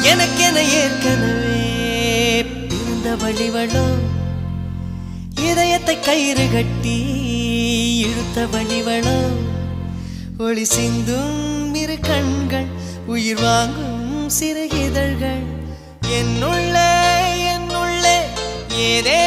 எனக்கென ஏற்கனவே பிறந்த வழிவளோ இதயத்தை கயிறு கட்டி இழுத்த வழிவளோ ஒளி சிந்தும் இரு கண்கள் உயிர் வாங்கும் சிறு இதழ்கள் என்னுள்ளே ஏதே